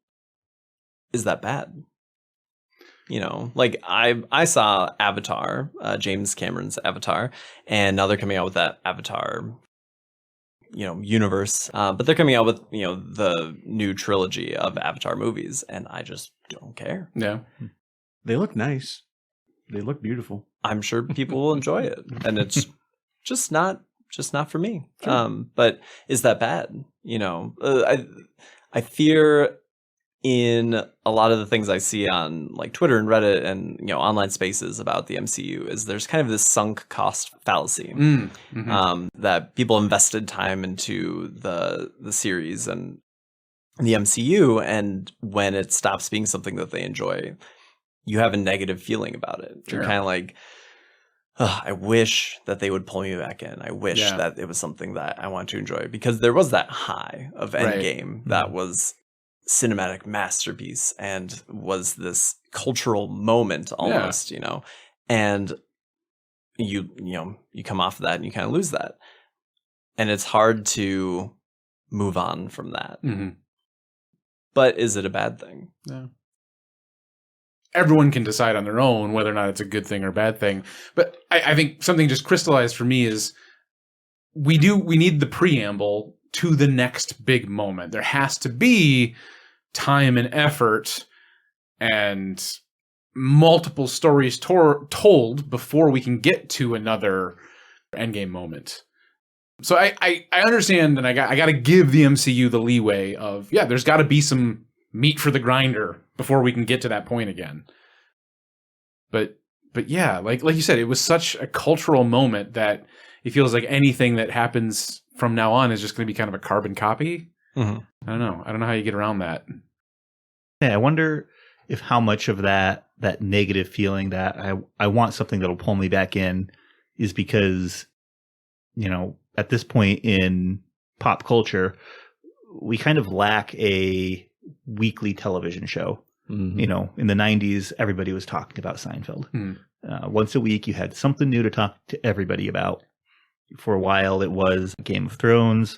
is that bad? Like I saw Avatar, James Cameron's Avatar, and now they're coming out with that Avatar, universe. But they're coming out with the new trilogy of Avatar movies, and I just don't care. Yeah. They look nice. They look beautiful. I'm sure people will enjoy it, and it's just not for me. Sure. But is that bad? I fear in a lot of the things I see on like Twitter and Reddit and online spaces about the MCU is there's kind of this sunk cost fallacy. Mm-hmm. That people invested time into the series and the MCU, and when it stops being something that they enjoy, you have a negative feeling about it. Sure. You're kind of like, I wish that they would pull me back in. I wish that it was something that I want to enjoy, because there was that high of Endgame that was cinematic masterpiece and was this cultural moment almost, and you come off of that and you kind of lose that, and it's hard to move on from that. Mm-hmm. But is it a bad thing? Yeah. Everyone can decide on their own whether or not it's a good thing or a bad thing. But I think something just crystallized for me is we need the preamble to the next big moment. There has to be time and effort and multiple stories told before we can get to another Endgame moment. So I understand, and I got to give the MCU the leeway of, there's got to be some meat for the grinder before we can get to that point again. But yeah, like you said, it was such a cultural moment that it feels like anything that happens from now on is just going to be kind of a carbon copy. Mm-hmm. I don't know how you get around that. Yeah, I wonder if how much of that negative feeling that I want something that'll pull me back in is because, at this point in pop culture, we kind of lack a weekly television show. Mm-hmm. In the 90s, everybody was talking about Seinfeld. Mm-hmm. Once a week, you had something new to talk to everybody about. For a while, it was Game of Thrones.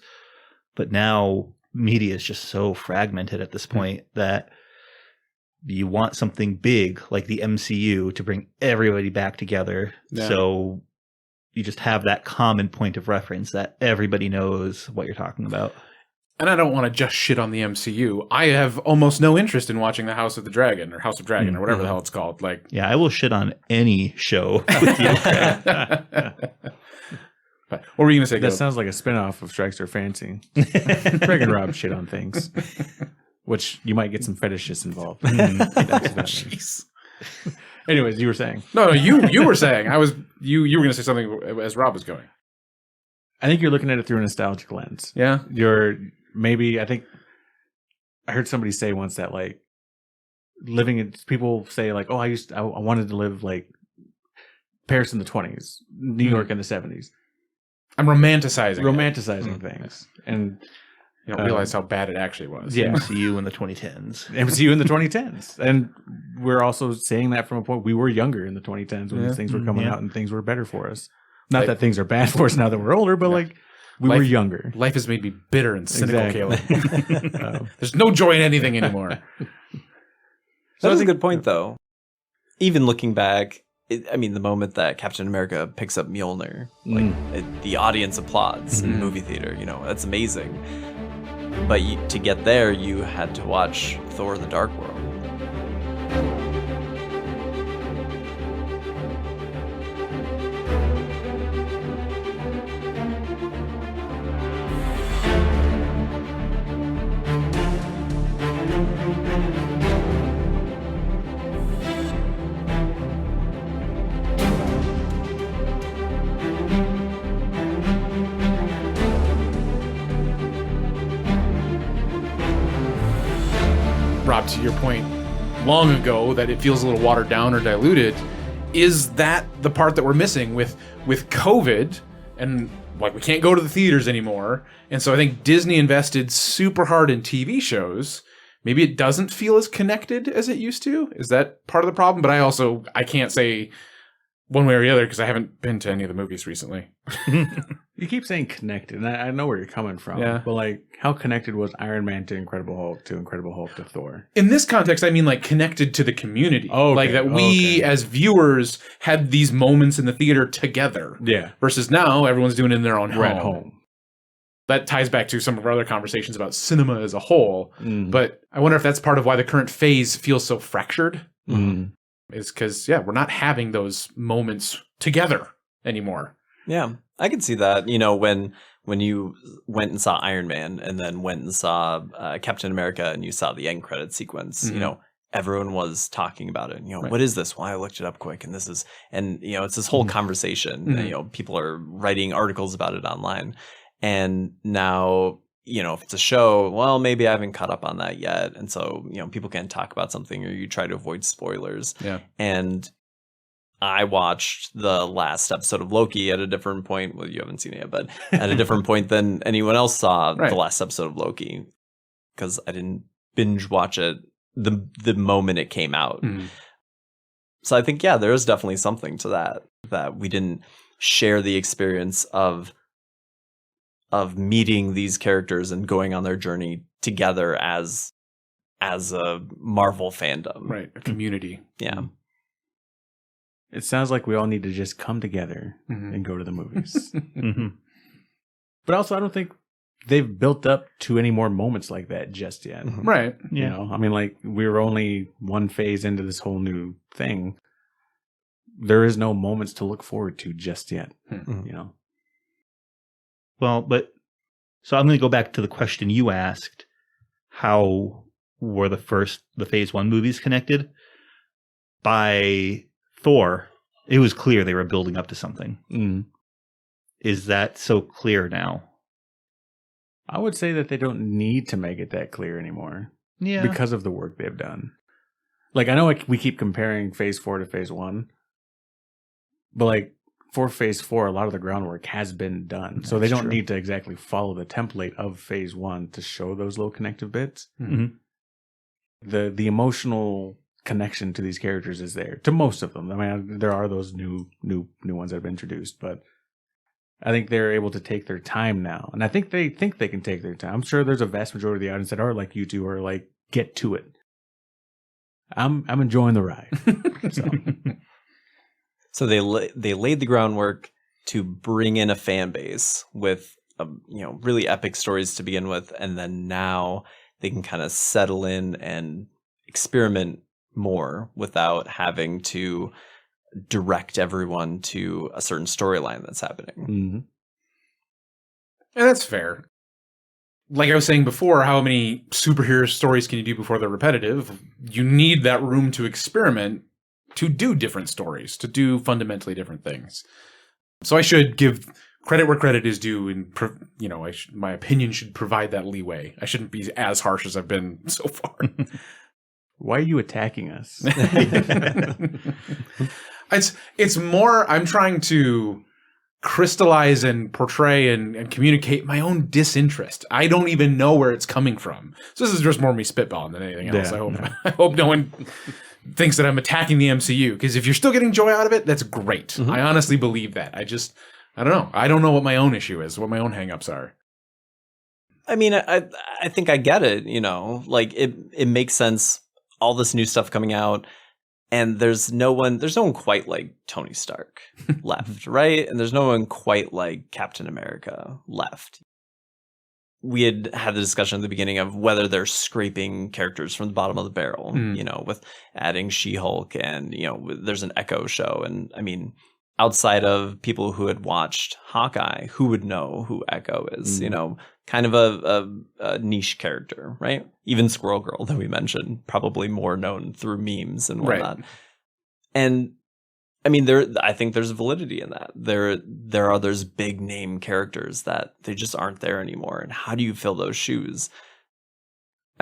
But now media is just so fragmented at this point that you want something big like the MCU to bring everybody back together. Yeah. So you just have that common point of reference that everybody knows what you're talking about. And I don't want to just shit on the MCU. I have almost no interest in watching the House of the Dragon or House of Dragon or whatever the hell it's called. Like, yeah, I will shit on any show with you. What were you going to say? That Caleb? sounds like a spinoff of Strikes Or Fancy. Craig and Rob shit on things, which you might get some fetishists involved. Jeez. Anyways, you were saying. No, you were saying. You were going to say something as Rob was going. I think you're looking at it through a nostalgic lens. Yeah. You're maybe I think I heard somebody say once that like people say like, oh, I wanted to live like Paris in the 20s, New York in the 70s. I'm romanticizing things, and you don't realize how bad it actually was. Yeah. MCU in the 2010s. MCU in the 2010s, and we're also saying that from a point we were younger in the 2010s when these things were coming out and things were better for us. Not that things are bad for us now that we're older, but like we were younger. Life has made me bitter and cynical, Exactly. Caleb. There's no joy in anything anymore. That is a good point, though. Even looking back, I mean, the moment that Captain America picks up Mjolnir, the audience applauds in the movie theater. You know, that's amazing. But to get there, you had to watch Thor: The Dark World. Rob, to your point long ago that it feels a little watered down or diluted, is that the part that we're missing with COVID and like we can't go to the theaters anymore? And so I think Disney invested super hard in TV shows. Maybe it doesn't feel as connected as it used to. Is that part of the problem? But I can't say one way or the other because I haven't been to any of the movies recently. You keep saying connected, and I know where you're coming from. Yeah. But like, how connected was Iron Man to Incredible Hulk to Thor? In this context, I mean like connected to the community. Oh, okay. Like that we as viewers had these moments in the theater together. Yeah. Versus now everyone's doing it in their own We're home. at home. That ties back to some of our other conversations about cinema as a whole. Mm. But I wonder if that's part of why the current phase feels so fractured. Mm. Is because, we're not having those moments together anymore. Yeah, I can see that. You know, when you went and saw Iron Man and then went and saw Captain America and you saw the end credit sequence, you know, everyone was talking about it. You know, what is this? Well, I looked it up quick, and this is, and you know, it's this whole conversation. And, you know, people are writing articles about it online, and now, you know, if it's a show, well, maybe I haven't caught up on that yet. And so, you know, people can't talk about something or you try to avoid spoilers. Yeah. And I watched the last episode of Loki at a different point. Well, you haven't seen it yet, but at a different point than anyone else saw the last episode of Loki, because I didn't binge watch it the moment it came out. So I think, there is definitely something to that we didn't share the experience of meeting these characters and going on their journey together as a Marvel fandom. Right. A community. Yeah. It sounds like we all need to just come together and go to the movies. But also, I don't think they've built up to any more moments like that just yet. Right. Yeah. You know, I mean, like, we were only one phase into this whole new thing. There is no moments to look forward to just yet, you know? Well, so I'm going to go back to the question you asked. How were the phase 1 movies connected? By Thor, it was clear they were building up to something. Is that so clear now? I would say that they don't need to make it that clear anymore. Yeah. Because of the work they've done. Like, I know we keep comparing phase 4 to phase 1, but like, for phase 4, a lot of the groundwork has been done. So they don't need to exactly follow the template of phase 1 to show those little connective bits. The emotional connection to these characters is there to most of them. I mean, there are those new ones that have been introduced, but I think they're able to take their time now. And I think they can take their time. I'm sure there's a vast majority of the audience that are like you two, are like, get to it. I'm enjoying the ride. So they laid the groundwork to bring in a fan base with really epic stories to begin with, and then now they can kind of settle in and experiment more without having to direct everyone to a certain storyline that's happening. And that's fair. Like I was saying before, how many superhero stories can you do before they're repetitive? You need that room to experiment, to do different stories, to do fundamentally different things. So I should give credit where credit is due, and my opinion should provide that leeway. I shouldn't be as harsh as I've been so far. Why are you attacking us? It's more I'm trying to crystallize and portray and communicate my own disinterest. I don't even know where it's coming from. So this is just more me spitballing than anything else. Yeah, I hope no one thinks that I'm attacking the MCU, because if you're still getting joy out of it, that's great. Mm-hmm. I honestly believe that. I don't know. I don't know what my own issue is, what my own hangups are. I mean, I think I get it, like it makes sense, all this new stuff coming out, and there's no one quite like Tony Stark left, right? And there's no one quite like Captain America left. We had the discussion at the beginning of whether they're scraping characters from the bottom of the barrel, with adding She-Hulk, and, there's an Echo show. And I mean, outside of people who had watched Hawkeye, who would know who Echo is? Kind of a niche character, right? Even Squirrel Girl that we mentioned, probably more known through memes and whatnot. Right. And I mean, I think there's validity in that. There are those big name characters that they just aren't there anymore. And how do you fill those shoes?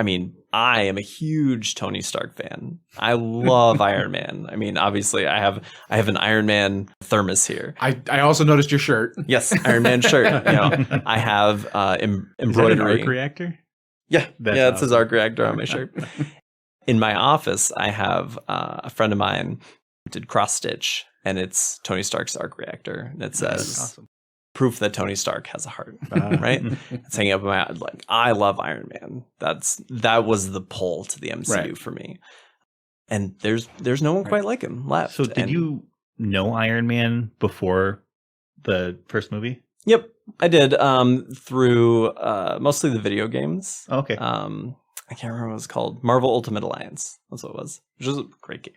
I mean, I am a huge Tony Stark fan. I love Iron Man. I mean, obviously, I have an Iron Man thermos here. I also noticed your shirt. Yes, Iron Man shirt. I have embroidery. Is that an arc reactor? Yeah, That's it awesome. says arc reactor on my shirt. In my office, I have a friend of mine did cross stitch, and it's Tony Stark's arc reactor, and it says Awesome. proof that Tony Stark has a heart. Right? It's hanging up in my, like, I love Iron Man. That was the pull to the MCU for me. And there's no one quite like him left. So did you know Iron Man before the first movie? Yep, I did. Through mostly the video games. Okay. I can't remember what it was called. Marvel Ultimate Alliance. That's what it was. Which was a great game.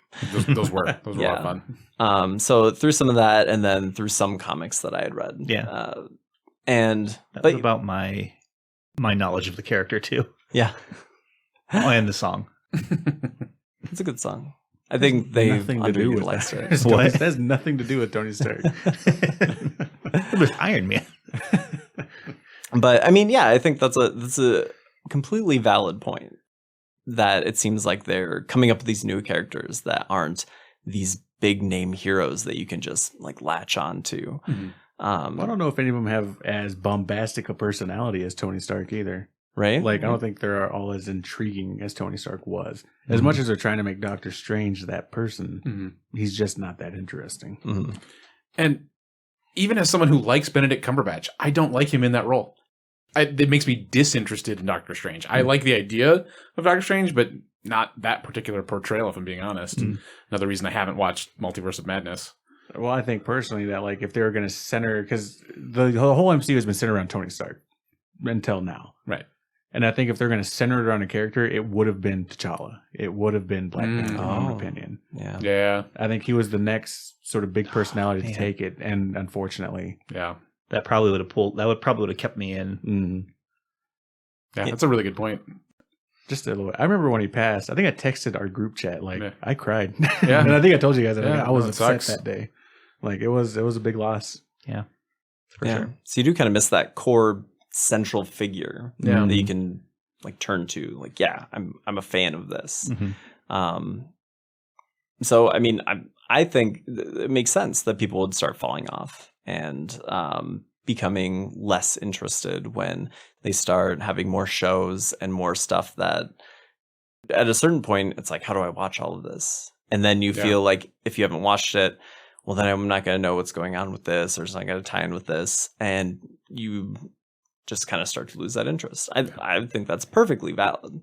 Those were a lot of fun. So through some of that, and then through some comics that I had read. Yeah. And that was about my knowledge of the character too. Yeah. And the song. It's a good song. I think they've nothing to do with underutilized it. What? It has nothing to do with Tony Stark. It was Iron Man. But I mean, yeah, I think that's a completely valid point, that it seems like they're coming up with these new characters that aren't these big name heroes that you can just like latch on to. Mm-hmm. I don't know if any of them have as bombastic a personality as Tony Stark either. Right? Like, I don't think they're all as intriguing as Tony Stark was. As much as they're trying to make Doctor Strange that person, he's just not that interesting. Mm-hmm. And even as someone who likes Benedict Cumberbatch, I don't like him in that role. It makes me disinterested in Doctor Strange. I like the idea of Doctor Strange, but not that particular portrayal, if I'm being honest. Another reason I haven't watched Multiverse of Madness. Well, I think personally that, like, if they were going to center, because the whole MCU has been centered around Tony Stark until now. Right. And I think if they're going to center it around a character, it would have been T'Challa. It would have been Black Panther, in my opinion. Yeah. I think he was the next sort of big personality to take it, and unfortunately, that probably would have kept me in. Yeah, that's a really good point. Just a little. I remember when he passed. I think I texted our group chat. Like, I cried. Yeah, and I think I told you guys that I was upset that day. Like, it was a big loss. Yeah, for sure. So you do kind of miss that core central figure that you can like turn to. Like, I'm a fan of this. So I mean, I think it makes sense that people would start falling off and becoming less interested when they start having more shows and more stuff that at a certain point it's like, how do I watch all of this? And then you feel like if you haven't watched it, well, then I'm not going to know what's going on with this, or it's not going to tie in with this. And you just kind of start to lose that interest. I think that's perfectly valid.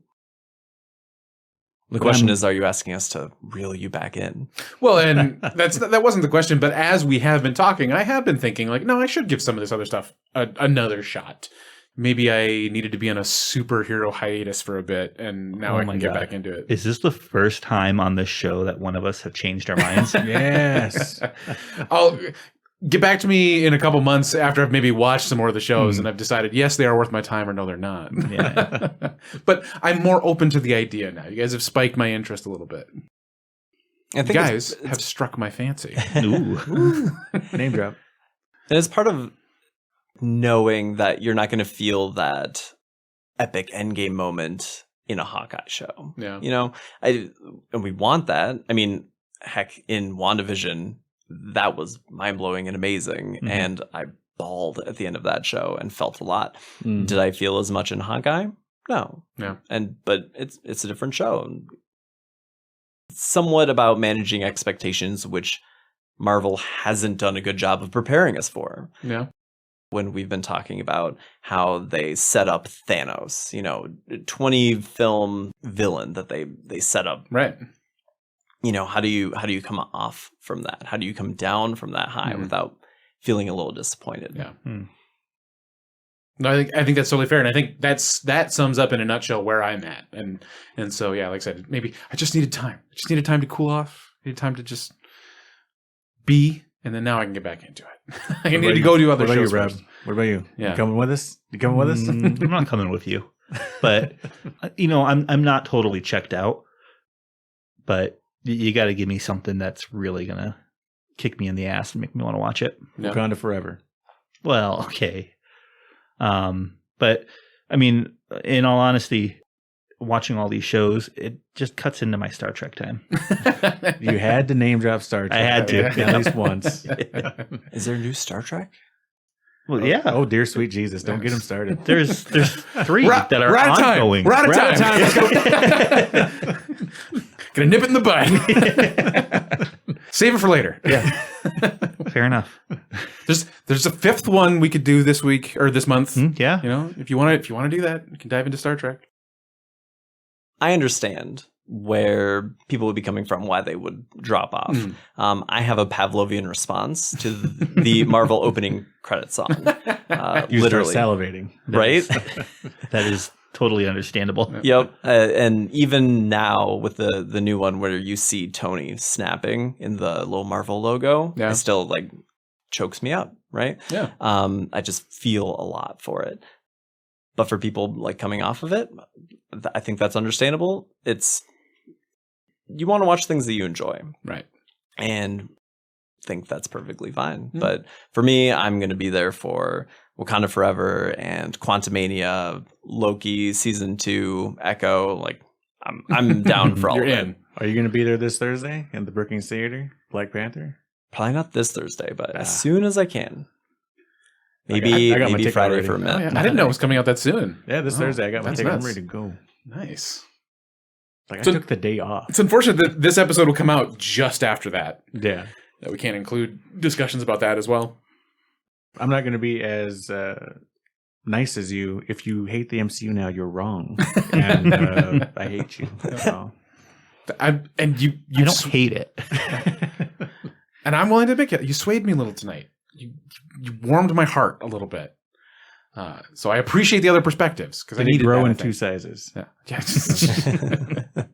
The question is, are you asking us to reel you back in? Well, and that wasn't the question, but as we have been talking, I have been thinking, like, no, I should give some of this other stuff another shot. Maybe I needed to be on a superhero hiatus for a bit, and now I can get back into it. Is this the first time on this show that one of us have changed our minds? Yes. I'll get back to me in a couple months after I've maybe watched some more of the shows and I've decided, yes, they are worth my time, or no, they're not. Yeah. But I'm more open to the idea now. You guys have spiked my interest a little bit. I think you guys have struck my fancy. Ooh. Name drop. And it's part of knowing that you're not going to feel that epic Endgame moment in a Hawkeye show. Yeah. You know, and we want that. I mean, heck, in WandaVision, that was mind-blowing and amazing. And I bawled at the end of that show and felt a lot. Did I feel as much in Hawkeye? No. Yeah. But it's a different show. It's somewhat about managing expectations, which Marvel hasn't done a good job of preparing us for. Yeah. When we've been talking about how they set up Thanos, 20 film villain that they set up. Right. How do you come off from that? How do you come down from that high without feeling a little disappointed? Yeah. No, I think that's totally fair, and I think that sums up in a nutshell where I'm at, and so yeah, like I said, maybe I just needed time. I just needed time to cool off. I needed time to just be, and then now I can get back into it. I need to go do other shows. Rob? First. What about you? Yeah. You coming with us? You coming with us? I'm not coming with you, but I'm not totally checked out. But you got to give me something that's really gonna kick me in the ass and make me want to watch it. Yeah. Wakanda Forever. Well, okay. But I mean, in all honesty, watching all these shows, it just cuts into my Star Trek time. You had to name drop Star Trek. I had to. At least once. Is there a new Star Trek? Well, yeah. Oh, dear sweet Jesus. Don't get him started. There's 3 We're that are we're out of time. ongoing. We're out of We're out time. of time. Let's go. Gonna nip it in the bud. Save it for later. Yeah. Fair enough. There's a 5th one we could do this week or this month. Yeah. If you want to do that, you can dive into Star Trek. I understand where people would be coming from, why they would drop off. I have a Pavlovian response to the Marvel opening credit song. You Literally. start salivating. Right? That is totally understandable. Yep. And even now with the new one where you see Tony snapping in the little Marvel logo, Yeah. it still chokes me up, right? Yeah. I just feel a lot for it. But for people coming off of it, I think that's understandable. You want to watch things that you enjoy. Right. And think that's perfectly fine. But for me, I'm going to be there for Wakanda Forever and Quantumania, Loki season 2, Echo. I'm down for all You're of it. in. Are you going to be there this Thursday in the Brookings Theater? Black Panther? Probably not this Thursday, but as soon as I can. I Maybe got my maybe ticket Friday already. for a Oh, minute. yeah. I didn't know it was coming out that soon. Yeah, this Oh, Thursday. I got my that's ticket. I'm nuts. ready to go. Nice. I So- took the day off. It's unfortunate that this episode will come out just after that. Yeah. That we can't include discussions about that as well. I'm not going to be as nice as you. If you hate the MCU now, you're wrong. And I hate you. So. I don't hate it. and I'm willing to admit it. You swayed me a little tonight. You warmed my heart a little bit. So I appreciate the other perspectives because I Did he needed grow that, I in think. 2 sizes? Yeah. But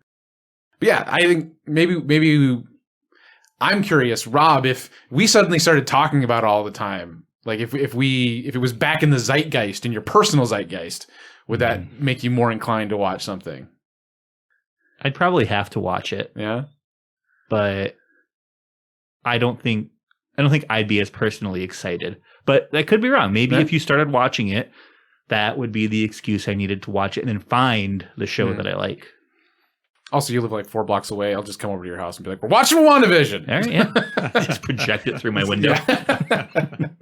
yeah, I think maybe I'm curious, Rob, if we suddenly started talking about it all the time, like if it was back in the zeitgeist, in your personal zeitgeist, would that make you more inclined to watch something? I'd probably have to watch it, Yeah. but I don't think I'd be as personally excited. But that could be wrong. Maybe Yeah. if you started watching it, that would be the excuse I needed to watch it and then find the show that I like. Also, you live 4 blocks away. I'll just come over to your house and be like, "We're watching WandaVision." All right, yeah. Just project it through my window. Yeah.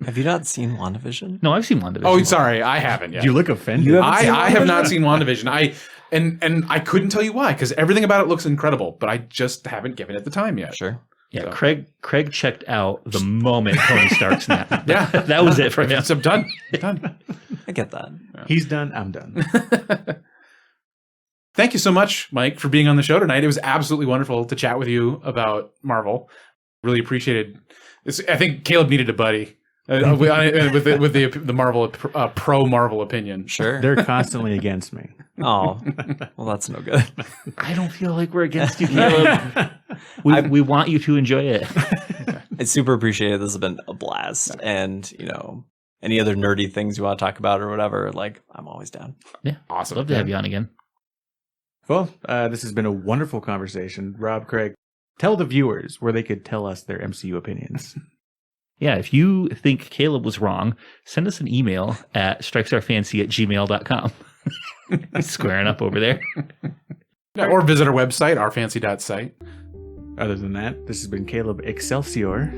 Have you not seen WandaVision? No, I've seen WandaVision. Oh, sorry, I haven't yet. You look offended. You haven't seen I have not WandaVision? seen WandaVision. And I couldn't tell you why, because everything about it looks incredible, but I just haven't given it the time yet. Sure. Yeah, So. Craig checked out the moment Tony Stark snapped. Yeah. That was it for him. So I'm done. Done. I get that. He's done. I'm done. Thank you so much, Mike, for being on the show tonight. It was absolutely wonderful to chat with you about Marvel. Really appreciated it. I think Caleb needed a buddy with the Marvel pro Marvel opinion. Sure. They're constantly against me. Oh, well, that's no good. I don't feel like we're against you, Caleb. We want you to enjoy it. I super appreciate it. This has been a blast. And, any other nerdy things you want to talk about or whatever, I'm always down. Yeah, Awesome. love to have you on again. Well, this has been a wonderful conversation. Rob, Craig, tell the viewers where they could tell us their MCU opinions. Yeah, if you think Caleb was wrong, send us an email at strikesourfancy@gmail.com. He's squaring up over there. Yeah, or visit our website, ourfancy.site. Other than that, this has been Caleb Excelsior.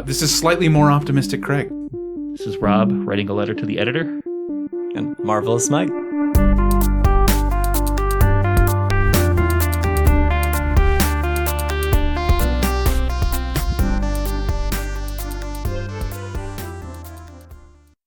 This is slightly more optimistic Craig. This is Rob writing a letter to the editor. And Marvelous Mike.